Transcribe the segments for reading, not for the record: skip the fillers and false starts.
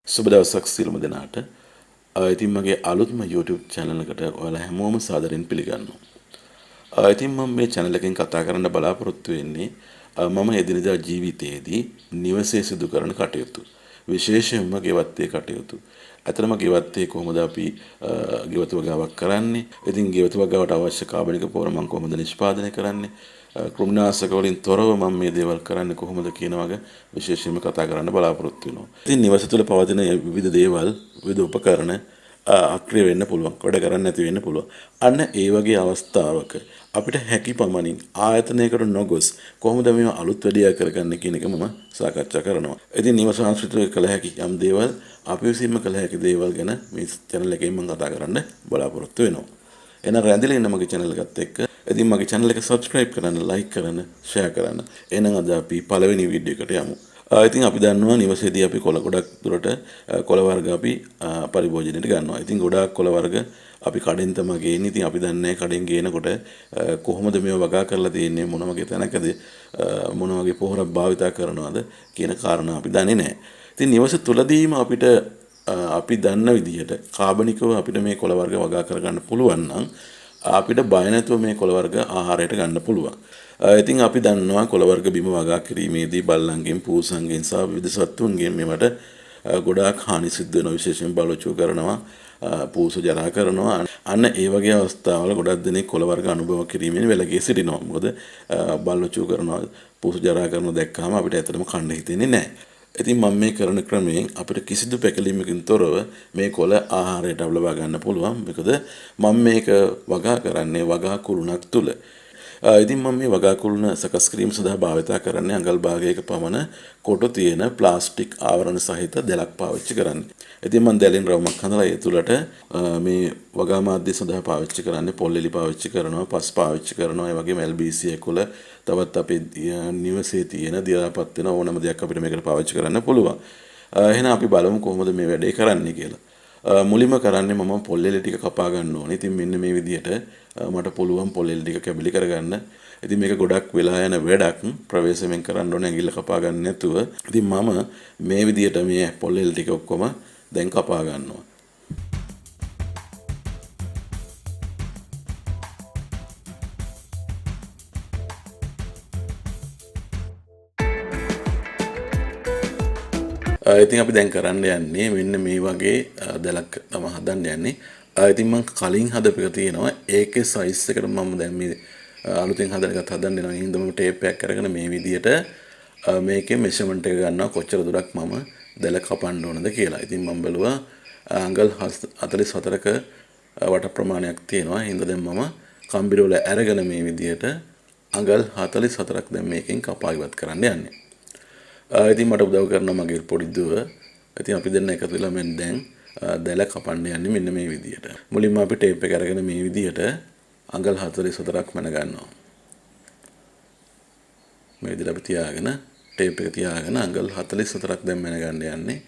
සුබ දවසක් සියලුම දෙනාට. ඉතින් මගේ අලුත්ම YouTube channel එකට ඔයාලා හැමෝම සාදරයෙන් පිළිගන්නවා. ඉතින් මම මේ channel එකෙන් කතා කරන්න බලාපොරොත්තු වෙන්නේ මම එදිනදා ජීවිතයේදී නිවසේ සිදු කරන කටයුතු. විශේෂයෙන්ම ගෙවත්තේ කටයුතු. ඇත්තටම ගෙවත්තේ කොහොමද අපි ගෙවතු වගාවක් කරන්නේ? ඉතින් ගෙවතු වගාවට අවශ්‍ය කාබනික පොහොර මම කොහොමද නිෂ්පාදනය කරන්නේ? කෘමිනාශක වලින් තොරව මම මේ දේවල් කරන්නේ කොහොමද කියන වගේ විශේෂයෙන්ම කතා කරන්න බලාපොරොත්තු වෙනවා. ඉතින් නිවස තුළ පවතින විවිධ දේවල්, විවිධ උපකරණ අක්‍රිය වෙන්න පුළුවන්, වැඩ කරන්නේ නැති වෙන්න පුළුවන්. අන්න ඒ වගේ අවස්ථාවක අපිට හැකි පමණින් ආයතනයකට නොගොස් කොහොමද මේව අලුත් වැඩියා කරගන්නේ කියන එක මම සාකච්ඡා කරනවා. ඉතින් නිවස ආශ්‍රිතව කළ හැකි යම් දේවල්, අපි විසින්ම කළ හැකි දේවල් ගැන මේ channel එකෙන් මම කතා කරන්න බලාපොරොත්තු වෙනවා. එහෙනම් රැඳිලා ඉන්න මගේ channel එකත් එක්ක. ඉතින් මගේ channel එක subscribe කරන්න, like කරන්න, share කරන්න. එහෙනම් අද අපි පළවෙනි වීඩියෝ එකට යමු. ඉතින් අපි දන්නවා නිවසේදී අපි කොළ ගොඩක් දුරට කොළ වර්ග අපි පරිභෝජනයට ගන්නවා. ඉතින් ගොඩාක් කොළ වර්ග අපි කඩෙන් තමයි ගේන්නේ. ඉතින් අපි දන්නේ කඩෙන් ගේනකොට කොහොමද මේව වගා කරලා තියෙන්නේ, මොන වගේ තැනකද, මොන වගේ පොහොරක් භාවිතා කරනවද කියන කාරණා අපි දන්නේ නැහැ. ඉතින් නිවස තුලදීම අපිට අපි දන්න විදිහට කාබනිකව අපිට මේ කොළ වර්ග වගා කරගන්න පුළුවන් නම් අපිට බය නැතුව මේ කොළ වර්ග ආහාරයට ගන්න පුළුවන්. ඉතින් අපි දන්නවා කොළ වර්ග බිම වගා කිරීමේදී බල්ලන්ගෙන්, පූසන්ගෙන් සහ විවිධ සත්තුන්ගෙන් මේවට ගොඩාක් හානි සිද්ධ වෙනවා. විශේෂයෙන් බලොචු කරනවා, පූස ජරා කරනවා. අන්න ඒ වගේ අවස්ථාවල ගොඩක් දෙනෙක් කොළ වර්ග අනුභව කිරීමෙන් වැළකී සිටිනවා. මොකද බලොචු කරනවා, පූස ජරා කරනවා දැක්කම අපිට ඇත්තටම කන්න හිතෙන්නේ නැහැ. ඉතින් මම මේ කරන ක්‍රමයෙන් අපිට කිසිදු පැකිලීමකින් තොරව මේ කොළ ආහාරයට ලබා ගන්න පුළුවන්. මොකද මම මේක වගා කරන්නේ වගා කුළුණක් තුල. ඉතින් මම මේ වගා කුළුණ සකස් කිරීම සඳහා භාවිතා කරන්නේ අඟල් භාගයක පමණ කොටු තියෙන ප්ලාස්ටික් ආවරණ සහිත දැලක් පාවිච්චි කරන්නේ. ඉතින් මම දැලෙන් රවුමක් හදලා ඒ තුලට මේ වගා මාධ්‍ය සඳහා පාවිච්චි කරන්නේ පොල් එලි පාවිච්චි කරනවා, පස් පාවිච්චි කරනවා, ඒ වගේම LBC කොළ, තවත් අපේ නිවසේ තියෙන දියාපත් වෙන ඕනම දෙයක් අපිට මේකට පාවිච්චි කරන්න පුළුවන්. එහෙනම් අපි බලමු කොහොමද මේ වැඩේ කරන්නේ කියලා. මුලින්ම කරන්නේ මම පොල් එලි ටික කපා ගන්න ඕනේ. ඉතින් මෙන්න මේ විදිහට මට පුළුවන් පොල් එලි ටික කැබලි කරගන්න. ඉතින් මේක ගොඩක් වෙලා යන වැඩක්. ප්‍රවේශමෙන් කරන්න ඕනේ ඇඟිල්ල කපා ගන්න නැතුව. ඉතින් මම මේ විදිහට මේ පොල් එලි ටික ඔක්කොම දැන් කපා ගන්නවා. ඉතින් අපි දැන් කරන්න යන්නේ මෙන්න මේ වගේ දැලක් තමයි හදන්න යන්නේ. ඉතින් මම කලින් හදපු එක තියෙනවා. ඒකේ සයිස් එකට මම දැන් මේ අලුතෙන් හදන එකත් හදන්න යනවා. එහෙනම් මම ටේප් එකක් අරගෙන මේ විදිහට මේකේ මෙෂර්මන්ට් එක ගන්නවා කොච්චර දුරක් මම දැල කපන්න ඕනද කියලා. ඉතින් මම බැලුවා අඟල් 44ක වට ප්‍රමාණයක් තියෙනවා. එහෙනම් දැන් මම කම්බි රෝල අරගෙන මේ විදිහට අඟල් 44ක් දැන් මේකෙන් කපා ඉවත් කරන්න යන්නේ. ඉතින් මට උදව් කරනවා මගේ පොඩි දුව. ඉතින් අපි දෙන්න එකතු වෙලා මම දැන් දැල කපන්න යන්නේ මෙන්න මේ විදිහට. මුලින්ම අපි ටේප් එක අරගෙන මේ විදිහට අඟල් 44ක් මැන ගන්නවා. මේ විදිහට අපි තියාගෙන ටේප් එක තියාගෙන අඟල් 44ක් දැන් මැන ගන්න යන්නේ.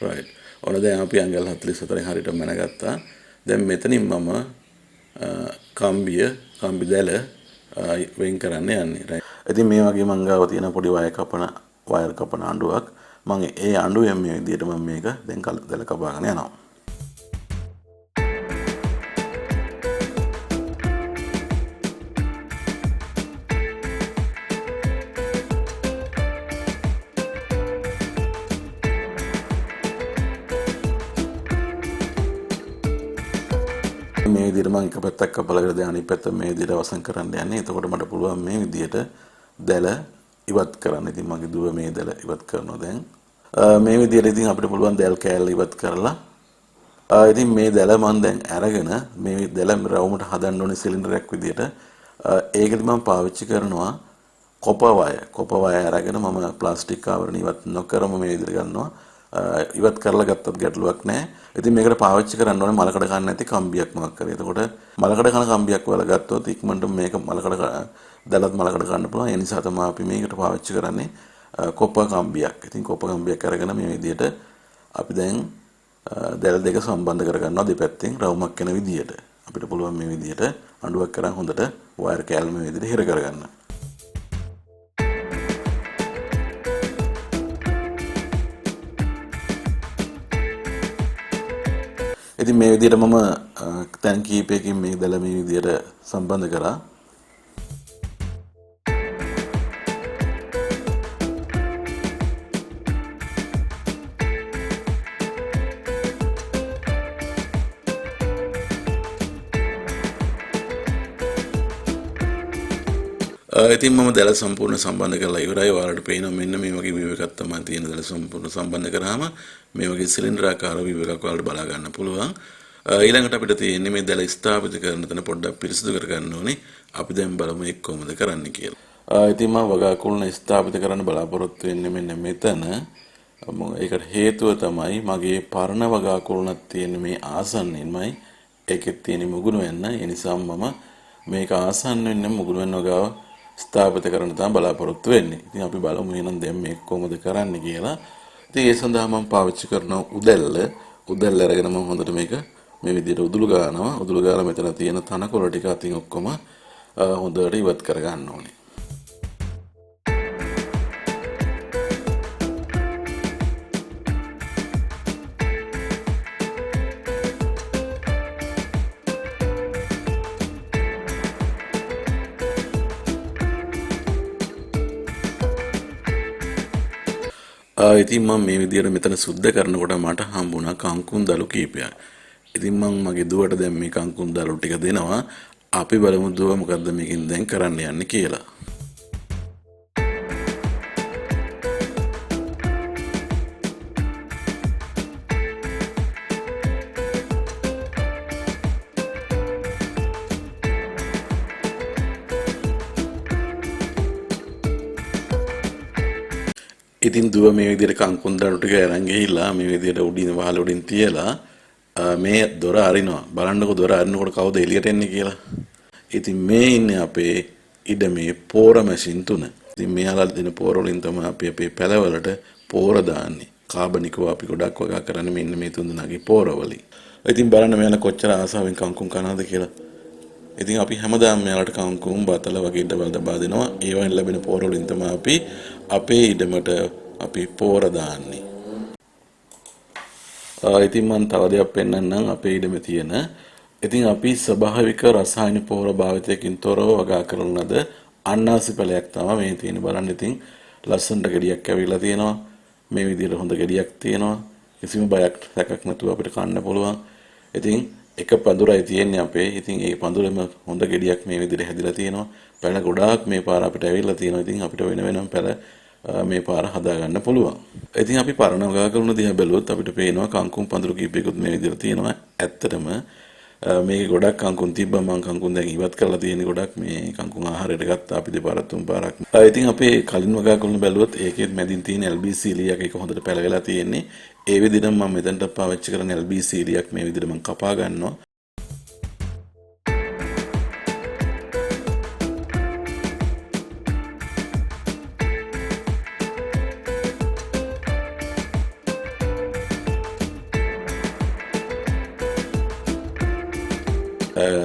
right. ඔන්න දැන් අපි අඟල් 44 හරියට මැන ගත්තා. දැන් මෙතනින් මම කම්බි දැල වෙන් කරන්න යන්නේ. right. ඉතින් මේ වගේ මං ගාව තියෙන පොඩි වයර් කපන අඬුවක්. මම ඒ අඬුවෙන් මේ විදිහට මම මේක දැන් දැල කපාගෙන යනවා. මේ විදිහට මම එක පැත්තක් කපලා කරලා දැන් අනිත් පැත්ත මේ විදිහට අවසන් කරන්න යන්නේ. එතකොට මට පුළුවන් මේ විදිහට දැල ඉවත් කරන්න. ඉතින් මගේ දුව මේ දැල ඉවත් කරනවා දැන්. මේ විදිහට ඉතින් අපිට පුළුවන් දැල් කෑල්ල ඉවත් කරලා. ඉතින් මේ දැල මම දැන් අරගෙන මේ දැල රවුමට හදන්න ඕනේ සිලින්ඩරයක් විදිහට. ඒකෙදි මම පාවිච්චි කරනවා කොප වයර් අරගෙන මම ප්ලාස්ටික් ආවරණ ඉවත් නොකරම මේ විදිහට ගන්නවා. ඉවත් කරලා ගත්තත් ගැටලුවක් නැහැ. ඉතින් මේකට පාවිච්චි කරන්න ඕනේ මලකඩ කන්න නැති කම්බියක් මොකක් කරේ. එතකොට මලකඩ කන කම්බියක් වල ගත්තොත් ඉක්මනට මේක දැලත් මලකඩ කන්න පුළුවන්. ඒ නිසා තමයි අපි මේකට පාවිච්චි කරන්නේ කොප කම්බියක්. ඉතින් කොප කම්බියක් අරගෙන මේ විදිහට අපි දැන් දැල් දෙක සම්බන්ධ කරගන්නවා දෙපැත්තෙන් රවුමක් යන විදිහට. අපිට පුළුවන් මේ විදිහට අඬුවක් කරන් හොඳට වයර් කෑල්ල මේ විදිහට හිර කරගන්න. ඉතින් මේ විදිහට මම තැන් කීපයකින් මේ දැල මේ විදිහට සම්බන්ධ කරා. ඉතින් මම දැල සම්පූර්ණ සම්බන්ධ කරලා ඉවරයි. ඔයාලට පේනවා මෙන්න මේ වගේ view එකක් තමයි තියෙන. දැල සම්පූර්ණ සම්බන්ධ කරාම මේ වගේ සිලින්ඩර් ආකාර view එකක් ඔයාලට බලා ගන්න පුළුවන්. ඊළඟට අපිට තියෙන්නේ මේ දැල ස්ථාපිත කරන තැන පොඩ්ඩක් පිරිසිදු කර ගන්න ඕනේ. අපි දැන් බලමු ඒක කොහොමද කරන්න කියලා. ඉතින් මම වගාකුළුණ ස්ථාපිත කරන්න බලාපොරොත්තු වෙන්නේ මෙන්න මෙතන. ඒකට හේතුව තමයි මගේ පරණ වගාකුළුණක් තියෙන මේ ආසන්නයෙන්මයි ඒකෙත් තියෙන මුගුණ වෙන්න. ඒ නිසා මම මේක ආසන්න වෙන්න මුගුණ වෙන්න ගාව ස්ථාපිත කරන්න තමයි බලාපොරොත්තු වෙන්නේ. ඉතින් අපි බලමු එහෙනම් දැන් මේක කොහොමද කරන්න කියලා. ඉතින් ඒ සඳහා මම පාවිච්චි කරන උදැල්ල අරගෙන මම හොඳට මේක මේ විදිහට උදුළු ගන්නවා. උදුළු ගාලා මෙතන තියෙන තනකොළ ටික අතින් ඔක්කොම හොඳට ඉවත් කර ගන්න ඕනේ. ඉතින් මම මේ විදිහට මෙතන සුද්ධ කරනකොට මට හම්බුණා කංකුම් දළු කීපයක්. ඉතින් මම මගේ දුවට දැන් මේ කංකුම් දළු ටික දෙනවා. අපි බලමු දුව මොකද්ද මේකෙන් දැන් කරන්න යන්නේ කියලා. ඉතින් දුව මේ විදිහට කංකුම් දළු ටික අරන් ගිහිල්ලා මේ විදිහට උඩින් වහල උඩින් තියලා මේ දොර අරිනවා. බලන්නකො දොර අරිනකොට කවුද එළියට එන්නේ කියලා. ඉතින් මේ ඉන්නේ අපේ ඉඩමේ පෝර මැෂින් 3. ඉතින් මෙයාලා දෙන පෝර වලින් තමයි අපි අපේ පැලවලට පෝර දාන්නේ. කාබනිකව අපි ගොඩක් වගා කරන්නේ මෙන්න මේ 3 දෙනාගේ පෝර වලින්. ඉතින් බලන්න මෙයාලා කොච්චර ආසාවෙන් කංකුම් කනවද කියලා. ඉතින් අපි හැමදාම මෙයාලට කංකුම් බතල වගේ ඩබල් දබා දෙනවා. ඒ වයින් ලැබෙන පෝර වලින් තමයි අපි අපේ ඉඩමට අපි පෝර දාන්නේ. ඉතින් මම තව දෙයක් පෙන්නන්නම් අපේ ඉඩමේ තියෙන. ඉතින් අපි ස්වභාවික රසායනික පෝර භාවිතයකින් තොරව වගා කරන ලද අන්නාසි පැලයක් තමයි මේ තියෙන්නේ. බලන්න ඉතින් ලස්සනට ගෙඩියක් ඇවිල්ලා තියෙනවා. මේ විදිහට හොඳ ගෙඩියක් තියෙනවා. කිසිම බයක් සැකක් නැතුව අපිට කන්න පුළුවන්. ඉතින් එක පඳුරයි තියෙන්නේ අපේ. ඉතින් ඒ පඳුරෙම හොඳ ගෙඩියක් මේ විදිහට හැදිලා තියෙනවා. පැල ගොඩාක් මේ පාර අපිට ඇවිල්ලා තියෙනවා. ඉතින් අපිට වෙන වෙනම පැල මේ පාර හදා ගන්න පුළුවන්. ඉතින් අපි පරණ වගා කරන දිහා බැලුවොත් අපිට පේනවා කංකුම් පඳුරු කීපයකුත් මේ විදිහට තියෙනවා. ඇත්තටම මේක ගොඩක් කංකුම් තිබ්බා. මම කංකුම් දැන් ඉවත් කරලා තියෙන්නේ ගොඩක් මේ කංකුම් ආහාරයට ගත්තා අපි දෙපාරක් තුන් පාරක්. ඉතින් අපේ කලින් වගා කරන බැලුවොත් ඒකෙත් මැදින් තියෙන LBC ලියක් එක හොඳට පැලවෙලා තියෙන්නේ. ඒ විදිහටම මම මෙතනට පාවිච්චි කරන LBC ලියක් මේ විදිහට මම කපා ගන්නවා.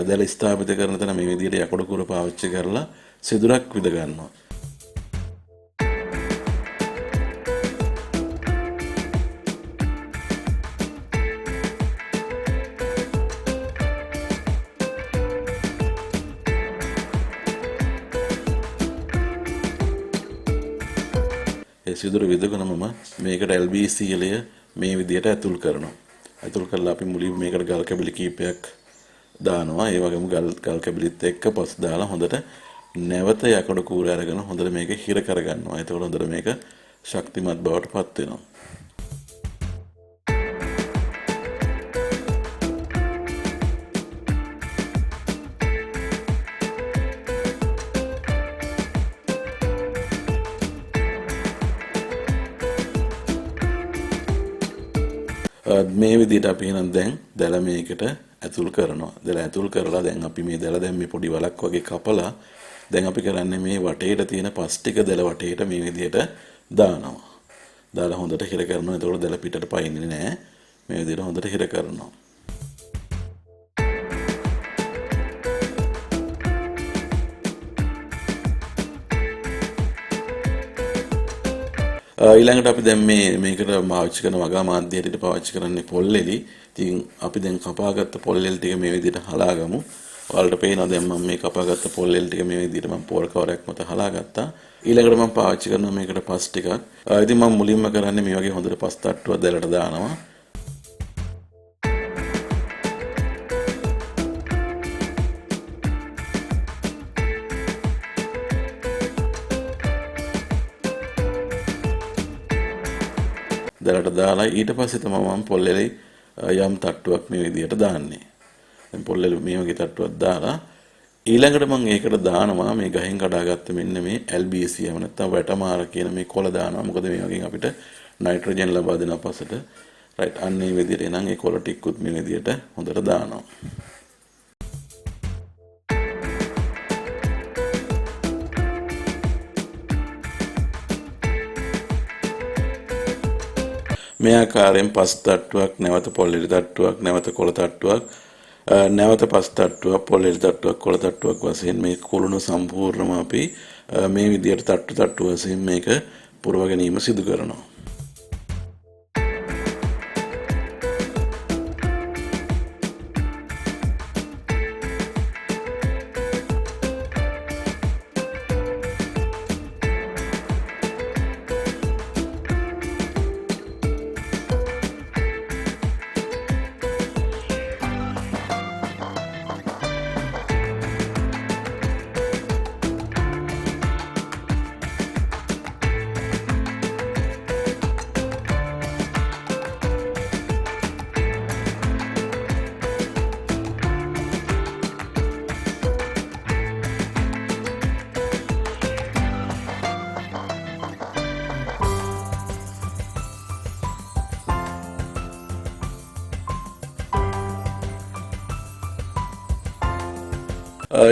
දැල ස්ථාපිත කරන තැන මේ විදිහට යකඩ කුර පාවිච්චි කරලා සිදුරක් විද ගන්නවා. ඒ සිදුර විදගෙන මම මේකට LBC එලය මේ විදිහට ඇතුල් කරනවා. ඇතුල් කරලා අපි මුලින්ම මේකට ගල් කැබලි කීපයක් දානවා. ඒ වගේම ගල් කැබලිත් එක්ක පස් දාලා හොඳට නැවත යකඩ කූර අරගෙන හොඳට මේක හිර කරගන්නවා. එතකොට හොඳට මේක ශක්තිමත් බවට පත් වෙනවා. මේ විදිහට අපි එහෙනම් දැන් දැල මේකට ඇතුල් කරනවා. දැල ඇතුල් කරලා දැන් අපි මේ දැල දැන් මේ පොඩි වලක් වගේ කපලා දැන් අපි කරන්නේ මේ වටේට තියෙන පස් ටික දැල වටේට මේ විදිහට දානවා. දාලා හොඳට හිර කරනවා. එතකොට දැල පිටට පයින්නේ නැහැ. මේ විදිහට හොඳට හිර කරනවා. ඊළඟට අපි දැන් මේකට පාවිච්චි කරන වගා මාධ්‍ය හැටියට පාවිච්චි කරන්නේ පොල්ලෙලි. ඉතින් අපි දැන් කපාගත්ත පොල්ලෙල් ටික මේ විදිහට හලාගමු. ඔයාලට පේනවා දැන් මම මේ කපාගත්ත පොල්ලෙල් ටික මේ විදිහට මම පෝල් කවරයක් මත හලාගත්තා. ඊළඟට මම පාවිච්චි කරනවා මේකට පස් ටිකක්. ඉතින් මම මුලින්ම කරන්නේ මේ වගේ හොඳට පස් තට්ටුවක් දැලට දානවා. දැලට දාලා ඊට පස්සේ තමයි මම පොල්ලෙලි යම් තට්ටුවක් මේ විදිහට දාන්නේ. දැන් පොල්ලෙලි මේ වගේ තට්ටුවක් දාලා ඊළඟට මම ඒකට දානවා මේ ගහෙන් කඩාගත්ත මෙන්න මේ LBC එහෙම නැත්නම් වැටමාර කියන මේ කොළ දානවා. මොකද මේ වගේ අපිට නයිට්‍රජන් ලබා දෙන පසට රයිට් අන්න මේ විදිහට එනං ඒ කොළ ටිකකුත් මේ විදිහට හොඳට දානවා. මේ ආකාරයෙන් පස් තට්ටුවක් නැවත පොල්ලෙලි තට්ටුවක් නැවත කොළ තට්ටුවක් නැවත පස් තට්ටුවක් පොල්ලෙලි තට්ටුවක් කොළ තට්ටුවක් වශයෙන් මේ කුළුණු සම්පූර්ණම අපි මේ විදිහට තට්ටු වශයෙන් මේක පුරව ගැනීම සිදු කරනවා.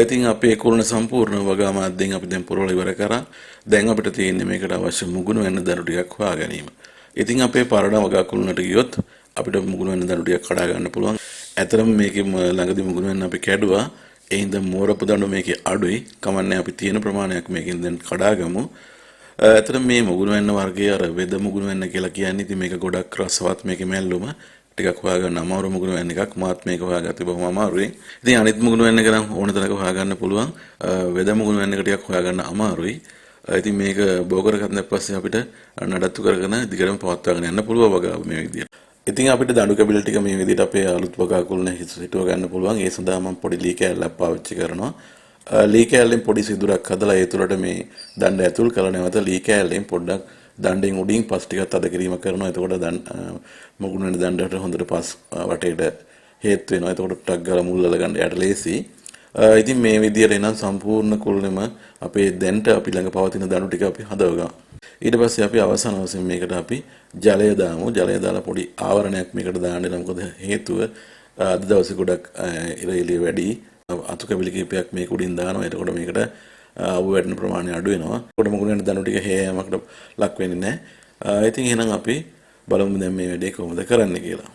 ඉතින් අපේ කුළුණ සම්පූර්ණ වගා මාධ්‍යයෙන් අපි දැන් පුරවලා ඉවර කරා. දැන් අපිට තියෙන්නේ මේකට අවශ්‍ය මුගුණු වෙන දණු ටිකක් හොයා ගැනීම. ඉතින් අපේ පරණ වගා කුළුණට ගියොත් අපිට මුගුණු වෙන දණු ටිකක් කඩා ගන්න පුළුවන්. ඇතරම මේකේ ළඟදී මුගුණු වෙන අපි කැඩුවා. ඒ හින්දා මෝරපු දණු මේකේ අඩුයි. කමන්නේ අපි තියෙන ප්‍රමාණයක් මේකෙන් දැන් කඩා ගමු. ඇතරම මේ මුගුණු වෙන වර්ගයේ අර වෙද මුගුණු වෙන කියලා කියන්නේ ඉතින් මේක ගොඩක් රසවත් මේකේ මැල්ලුම ටිකක් හොයාගන්න අමාරු මුගුණු වෙන එකක් මාත් මේක හොයාගත්තේ බොහොම අමාරුයි. ඉතින් අනිත් මුගුණු වෙන එක නම් ඕන තරක හොයාගන්න පුළුවන්. වෙද මුගුණු වෙන එක ටිකක් හොයාගන්න අමාරුයි. ඉතින් මේක බෝ කරගත්ත පස්සේ අපිට නඩත්තු කරගෙන දිගටම පවත්වාගෙන යන්න පුළුවන් වගේ මේ විදියට. ඉතින් අපිට දඬු කැබිල ටික මේ විදියට අපේ අලුත් වගා කුළුණ හිටව ගන්න පුළුවන්. ඒ සඳහා මම පොඩි ලී කෑල්ලක් පාවිච්චි කරනවා. ලී කෑල්ලෙන් පොඩි සිදුරක් හදලා ඒ තුලට මේ දණ්ඩ ඇතුල් කරලා නැවත ලී කෑල්ලෙන් පොඩ්ඩක් දණ්ඩෙන් උඩින් පස් ටිකක් අද කිරීම කරනවා. එතකොට මුගුණ වෙන දණ්ඩට හොඳට පස් වටේට හේතු වෙනවා. එතකොට ටක් ගාලා මුල් වල ගන්න යට ලේසි. ඉතින් මේ විදියට එනම් සම්පූර්ණ කුළුණෙම අපේ දැන්ට අපි ළඟ පවතින දණු ටික අපි හදවගමු. ඊට පස්සේ අපි අවසාන වශයෙන් මේකට අපි ජලය දාමු. ජලය දාලා පොඩි ආවරණයක් මේකට දාන්න. මොකද හේතුව අද දවසේ ගොඩක් ඉර එළිය වැඩි. අතු කැබලි කීපයක් මේක උඩින් දානවා. එතකොට මේකට අවු වැටෙන ප්‍රමාණය අඩු වෙනවා. එතකොට මුගුණ වෙන දණු ටික හේයමකට ලක් වෙන්නේ නැහැ. ඉතින් එහෙනම් අපි බලමු දැන් මේ වැඩේ කොහොමද කරන්න කියලා.